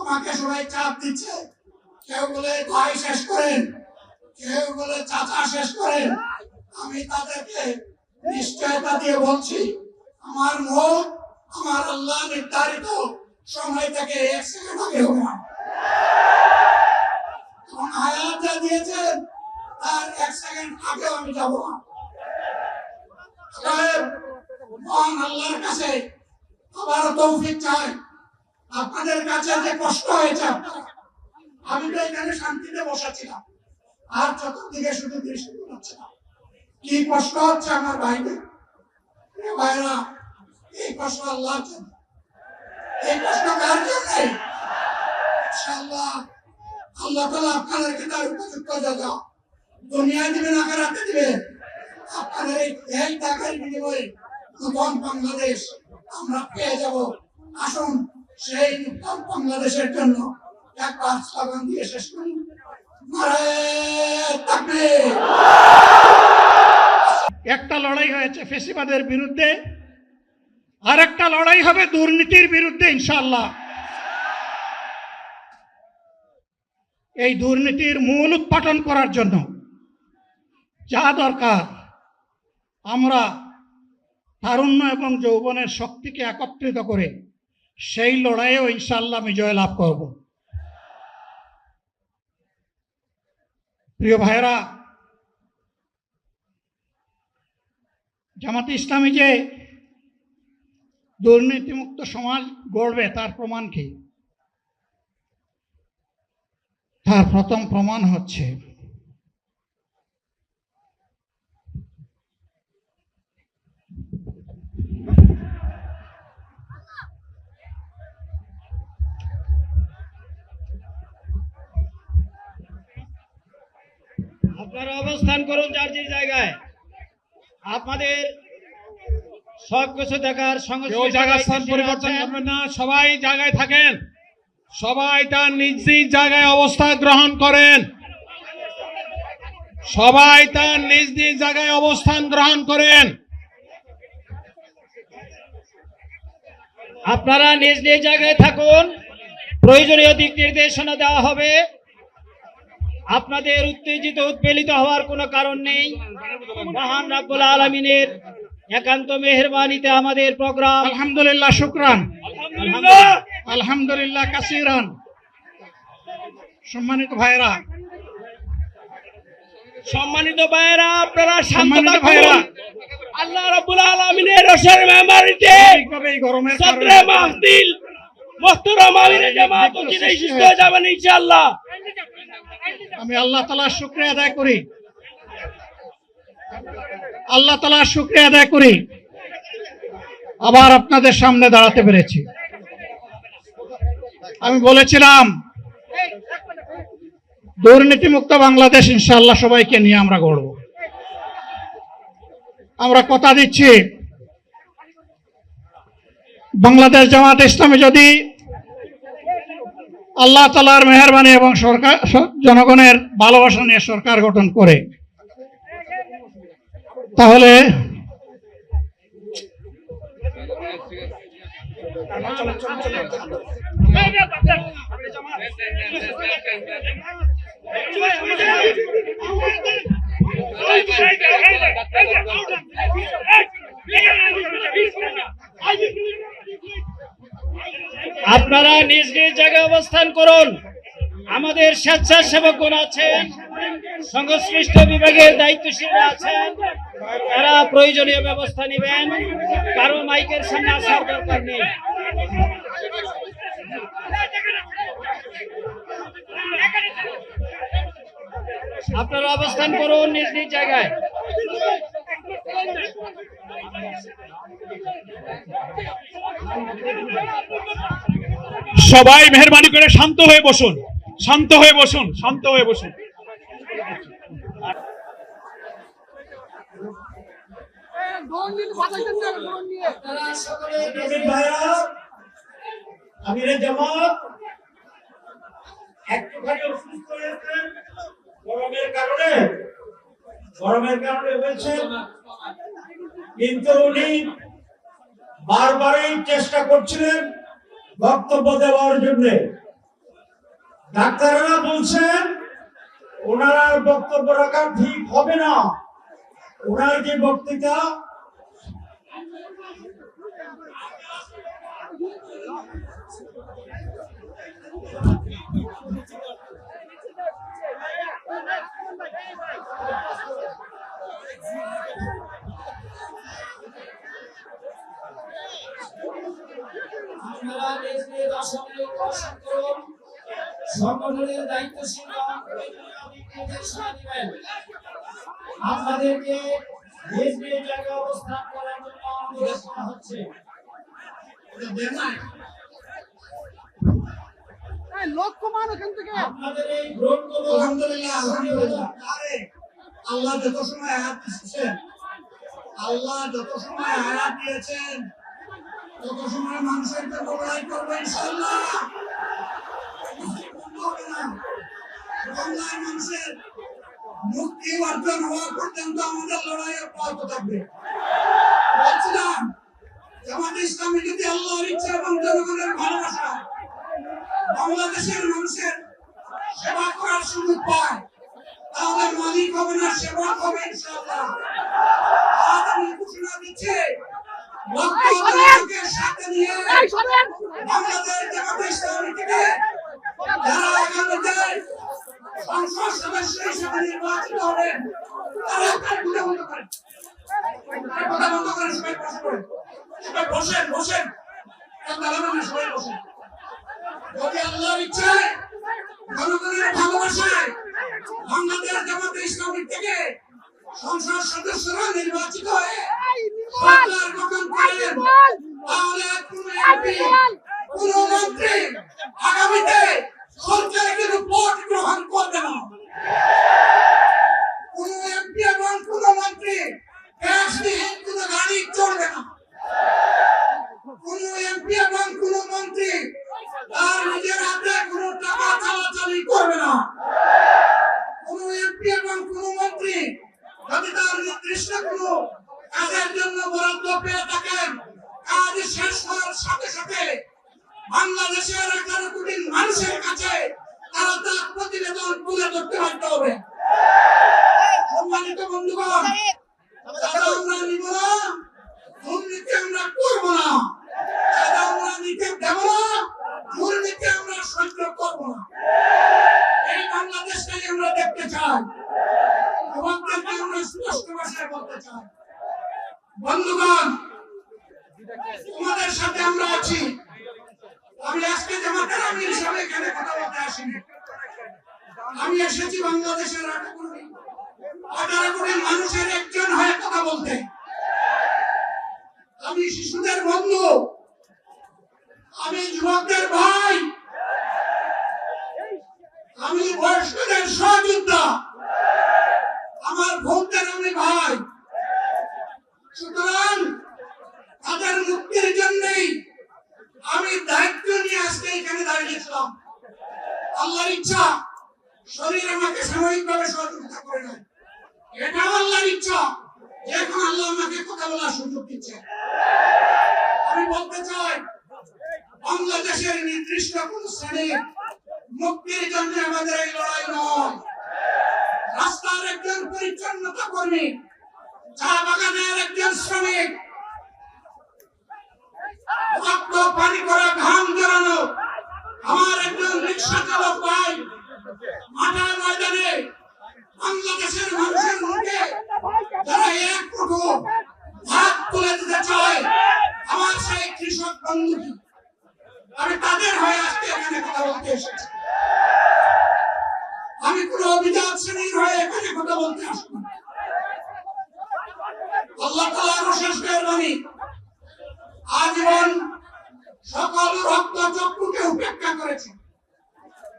আমাকে সবাই চাপ দিচ্ছে, কেউ বলে ভাই শেষ করেন, কেউ বলে চাচা শেষ করেন। আমি তাদেরকে নিশ্চয়তা দিয়ে বলছি, আমার মুখ আমার আল্লাহ নির্ধারিত সময় থেকে 1 সেকেন্ড আগে হবে না। এবং হায়াত যা দিয়েছেন তার 1 সেকেন্ড আগেও আমি যাব না। মহান আল্লাহর কাছে আবার তৌফিক চাই। আপনাদের কাছে যে কষ্ট হয়েছে, আমি তো এখানে শান্তিতে বসেছিলাম, আর চতুর্দিকে শুধু দৃষ্টি হচ্ছে না, কি কষ্ট হচ্ছে আমার ভাইদের। ভাইরা, এই কষ্ট আল্লাহর জন্য, এই কষ্ট কার জন্য? ইনশাআল্লাহ আল্লাহ তাআলা আপনাদেরকে তার উপযুক্ত জাযা দুনিয়ায় দিবেন, আখিরাতে দিবেন। আপনাদের এই টাকার বিনিময়ে নতুন বাংলাদেশ আমরা পেয়ে যাব। আসুন সেই নতুন বাংলাদেশের জন্য একবার স্লোগান দিয়ে শেষ করি, নারায়ে তাকবীর। একটা লড়াই হয়েছে ফ্যাসিবাদের বিরুদ্ধে, আর একটা লড়াই হবে দুর্নীতির বিরুদ্ধে ইনশাআল্লাহ। এই দুর্নীতির মূল উৎপাটন করার জন্য যা দরকার, আমরা তারুণ্য এবং যৌবনের শক্তিকে একত্রিত করে সেই লড়াইয়েও ইনশাআল্লাহ আমি জয়লাভ করব। প্রিয় ভাইরা, জামাতে ইসলামী যে দুর্নীতিমুক্ত সমাজ গড়বে তার প্রমাণ কি? তার প্রথম প্রমাণ হচ্ছে আপনারা অবস্থান করুন যার যে জায়গায়। আপনাদের সব কিছু দেখার জায়গার স্থান পরিবর্তন করবেন না, সবাই জায়গায় থাকেন, সবাই তার নিজ নিজ জায়গায় অবস্থান গ্রহণ করেন, সবাই তার নিজ নিজ জায়গায় অবস্থান গ্রহণ করেন। আপনারা নিজ নিজ জায়গায় থাকুন, প্রয়োজনীয় দিক নির্দেশনা দেওয়া হবে। আপনাদের উত্তেজিত উদ্বেলিত হওয়ার কোনো কারণ নেই। মহান রব্বুল আলামিনের একান্ত মেহেরবানিতে আমাদের প্রোগ্রাম আলহামদুলিল্লাহ, শুকরান, আলহামদুলিল্লাহ কাসিরান। সম্মানিত ভাইরা, আপনারা শান্ত সম্মানিত থাকুন। ভাইরা, আল্লাহ রাব্বুল আলামিনের রসের মেহমানিতে এইভাবে এই গরমের সদরে মাহফিল মুহতারাম আমিরে জামাত চিরাই সুস্থ হয়ে যাবেন ইনশাআল্লাহ। আমি আল্লাহ তাআলার শুকরিয়া আদায় করি, আল্লাহ তাআলার শুকরিয়া আদায় করি আবার আপনাদের সামনে দাঁড়াতে পেরেছি। আমি বলেছিলাম দুর্নীতিমুক্ত বাংলাদেশ ইনশাআল্লাহ সবাইকে নিয়ে আমরা গড়ব। আমরা কথা দিচ্ছি, বাংলাদেশ জামাত ইসলামী যদি আল্লাহ তাআলার মেহেরবানি এবং সরকার জনগণের ভালোবাসা নিয়ে সরকার গঠন করে, তাহলে আপনারা নিজ নিজ জায়গায় অবস্থান করুন। আমাদের স্বেচ্ছাসেবকগণ আছেন, সংশ্লিষ্ট বিভাগের দায়িত্বশীলরা আছেন, তারা প্রয়োজনীয় ব্যবস্থা নেবেন। কারো মাইকের সামনে আসার দরকার নেই। আপনারা অবস্থান করুন নিজ নিজ জায়গায়। সবাই মেহেরবানি করে শান্ত হয়ে বসুন, শান্ত হয়ে বসুন, শান্ত হয়ে বসুন। আমিরে জামাত একটুখানি অসুস্থ হয়েছেন গরমের কারণে হয়েছে, কিন্তু উনি বারবারই চেষ্টা করছিলেন বক্তব্য দেওয়ার জন্য। ডাক্তাররা বলছেন ওনার আর বক্তব্য রাখা ঠিক হবে না। ওনার যে বক্তৃতা আপনারা নিজ নিজ আসনে বসন করুন। সংগঠনের দায়িত্বশীলরা নির্দেশনা দিবেন। আপনাদেরকে নিজ নিজ জায়গায় অবস্থান করার জন্য অনুরোধ করা হচ্ছে। আপনাদের এই গ্রহণগুলো আলহামদুলিল্লাহ, আলহামদুলিল্লাহ। আরে, আল্লাহ যত সময় আয়াত দিয়েছেন, আল্লাহ যত সময় আয়াত দিয়েছেন তত সময় মানুষের জন্য লড়াই করবে ইনশাআল্লাহ। বন্ধ হবে না। বাংলার মানুষের মুক্তি অর্জন হওয়া পর্যন্ত আমাদের লড়াই অব্যাহত থাকবে। বলছিলাম, জামাতে ইসলামী যদি আল্লাহর ইচ্ছা এবং জনগণের ভালোবাসা বাংলাদেশের মানুষের সেবা করার সুযোগ পায়, তাহলে মালিক হবে না, সেবক হবে ইনশাআল্লাহ। আজ আমি ঘোষণা দিচ্ছি, লক্ষ জনগণকে সাথে নিয়ে বাংলাদেশ জামাতে ইসলামী থেকে যারা আগামীতে সংসদ সদস্য হিসেবে নির্বাচিত হবেন, তারা আপনার কথা বন্ধ করেন। কথা বন্ধ করেন, সবাই বসে পড়েন। সবাই বসেন, বসেন। দাঁড়াবেন না, সবাই বসেন। যদি আল্লাহর ইচ্ছায় জনগণের ভালোবাসায় বাংলাদেশ জামাতে ইসলামী থেকে সংসদ সদস্যরা নির্বাচিত হয়ে সরকার গঠন করেন, তাহলে কোনো এমপি, কোনো মন্ত্রী আগামীতে সরকারের রিপোর্ট গ্রহণ করবে না। কোনো এমপি এবং কোনো মন্ত্রী ট্যাক্সবিহীন কোনো গাড়ি চড়বে না। কোনো এমপি এবং কোনো মন্ত্রী তার নিজের হাতে কোনো টাকা চালাচালি করবে না। কোনো এমপি এবং কোনো মন্ত্রী যদি তার নির্দিষ্ট কোনো কাজের জন্য বরাদ্দ পেয়ে থাকেন, কাজ শেষ হওয়ার সাথে সাথে বাংলাদেশের 11 কোটি মানুষের কাছে তারা তার প্রতিবেদন তুলে ধরতে বাধ্য হবে। সম্মানিত বন্ধুগণ, চাঁদা আমরা নিব না, দুর্নীতি আমরা করব না। চাঁদা আমরা নিতে দেব না, দুর্নীতি আমরা সহ্য করব না। এই বাংলাদেশটাই আমরা দেখতে চাই। যুবকদেরকে আমরা স্পষ্ট ভাষায় বলতে চাই, বন্ধুগণ, তোমাদের সাথে আমরা আছি। আমি আজকে জামাতের আমির হিসাবে এখানে কথা বলতে আসিনি। আমি এসেছি বাংলাদেশের 18 কোটি মানুষের একজন হয়ে কথা বলতে। আমি শিশুদের বন্ধু, আমি যুবকদের ভাই, আমি বয়স্কদের সহযোদ্ধা, আমার ভোটদের আমি ভাই। সুতরাং তাদের মুক্তির জন্যই আমি দায়িত্ব নিয়ে আজকে এখানে দাঁড়িয়েছিলাম। আল্লাহর ইচ্ছা শরীর আমাকে সাময়িকভাবে সহযোগিতা করে নাই, এটা আল্লাহর ইচ্ছা যে এখন আল্লাহ আমাকে কথা বলার সুযোগ দিচ্ছে। আমি বলতে চাই, বাংলাদেশের নির্দিষ্ট কোন শ্রেণীর মুক্তির জন্য আমাদের এই লড়াই নয়। রাস্তার একজন পরিচ্ছন্নতা কর্মী, চা বাগানের একজন শ্রমিক, রক্ত পানি করা ঘাম জড়ানো আমার একজন রিক্সা চালক ভাই মাঠের ময়দানে বাংলাদেশের মানুষের মুখে যারা এক মুঠো ভাত তুলে দিতে চায়, আমার সেই কৃষক বন্ধু, আমি তাদের হয়ে আজকে এখানে কথা বলতে এসেছি। আমি কোন অভিজাত শ্রেণীর হয়ে এখানে কথা বলতে আসবো না। আল্লাহ তাআলার অশেষ মেহেরবানি, আজীবন সকল রক্ত চক্ষুকে উপেক্ষা করেছি,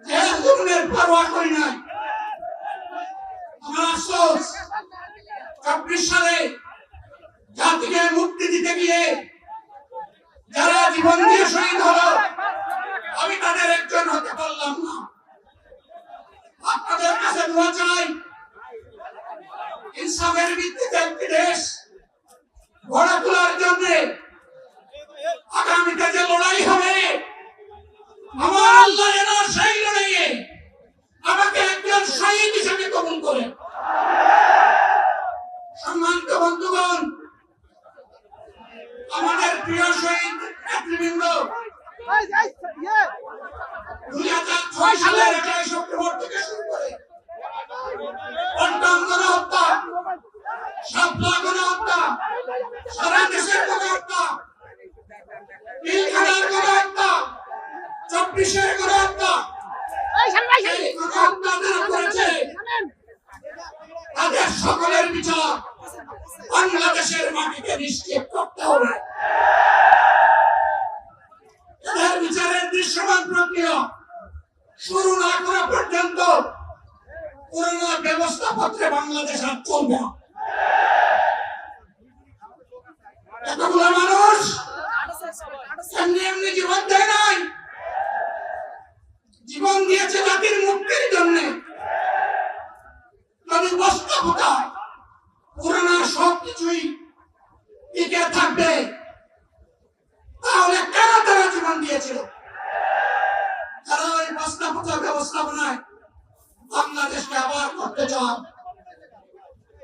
যে জুলুমের পরোয়া করি নাই। আমার আফসোস, 24 সালে জাতিকে মুক্তি দিতে গিয়ে যারা জীবন দিয়ে শহীদ হলো, আমি তাদের একজন হতে পারলাম না। আপনাদের কাছে দোয়া চাই, ইনসাফের ভিত্তিতে একটি দেশ গড়ে তোলার জন্য আগামীতে যে লড়াই হবে, আমার আল্লাহ যেন সেই লড়াইয়ে 2006 সালের 28 অক্টোবর থেকে শুরু করে পল্টন গণহত্যা, শাপলা গণহত্যা, সারা দেশের গণহত্যা, পিলখানার গণহত্যা, 24-এর গণহত্যা, এই গণহত্যা যারা করেছে তাদের সকলের বিচার বাংলাদেশের মাটিতে নিশ্চিত করতে হবে। এদের বিচারের দৃশ্যমান প্রক্রিয়া শুরু না করা পর্যন্ত পুরনো ব্যবস্থাপত্রে বাংলাদেশ আর চলবে না। এতগুলো মানুষ এমনি এমনি জীবন দেয় নাই, জীবন দিয়েছে জাতির মুক্তির জন্য। যদি বাস্তবতায় পুরনো সব কিছুই টিকে থাকবে তাহলে কেন তারা জীবন দিয়েছিল? তারা ওই বাস্তবতা ব্যবস্থাপনায় বাংলাদেশকে আবার করতে চান।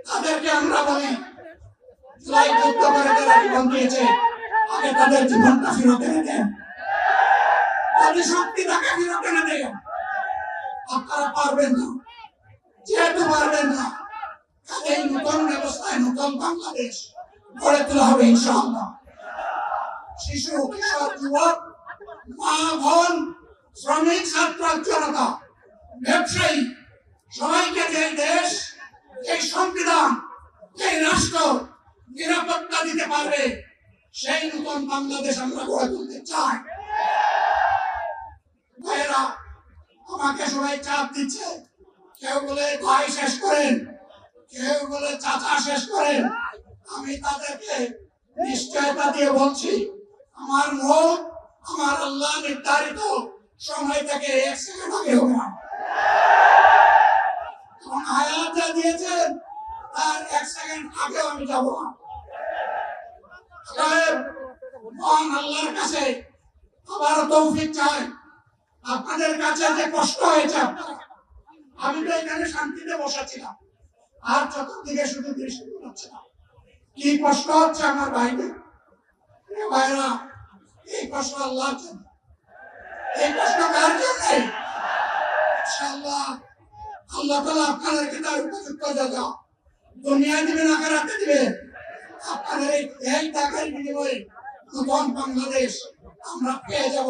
তাদেরকে আমরা বলি জুলাই যুদ্ধ করে তারা জীবন দিয়েছে, আগে তাদের জীবনটা ফেরত এনে দেন। যদি শক্তি তাকে ফেরত এনে দেন, আপনারা পারবেন না। যেহেতু পারবেন না, এই নতুন ব্যবস্থায় নতুন বাংলাদেশ গড়ে তোলা হবে ইনশাআল্লাহ। শিশু, কিশোর, যুবক, মা, বোন, শ্রমিক, ছাত্র, জনতা, ব্যবসায়ী সবাইকে যে দেশ, এই সংবিধান, এই রাষ্ট্র নিরাপত্তা দিতে পারবে, সেই নতুন বাংলাদেশ আমরা গড়ে তুলতে চাই। ভাইয়েরা, আমাকে সবাই চাপ দিচ্ছে, কেউ বলে ভাই শেষ করেন, কেউ বলে চাচা শেষ করেন। আমি তাদেরকে নিশ্চয়তা দিয়ে বলছি, আমার মুখ আমার আল্লাহ নির্ধারিত সময় থেকে 1 সেকেন্ড আগে হবে না। এবং হায়াত যা দিয়েছেন তার 1 সেকেন্ড আগেও আমি যাব না। মহান আল্লাহর কাছে আবারও তৌফিক চাই। আপনাদের কাছে যে কষ্ট হয়েছে, আমি তো এখানে শান্তিতে বসাছিলাম, আর চতুর্দিকে শুধু দৃষ্টি হচ্ছে না। কি কষ্ট হচ্ছে আমার ভাইদের, ভাইরা, এই কষ্ট আল্লাহর জন্য। এই কষ্ট কার জন্য? ইনশাআল্লাহ আল্লাহ তাআলা আপনাদেরকে তার উপযুক্ত জাযা দুনিয়ায় দিবেন, আখিরাতে দিবেন। আপনাদের এই টাকার বিনিময়ে নতুন বাংলাদেশ আমরা পেয়ে যাব।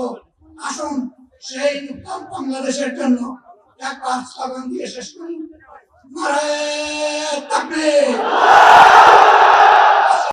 আসুন সেই নতুন বাংলাদেশের জন্য একবার স্লোগান দিয়ে শেষ করি। নারায়ে তাকবীর।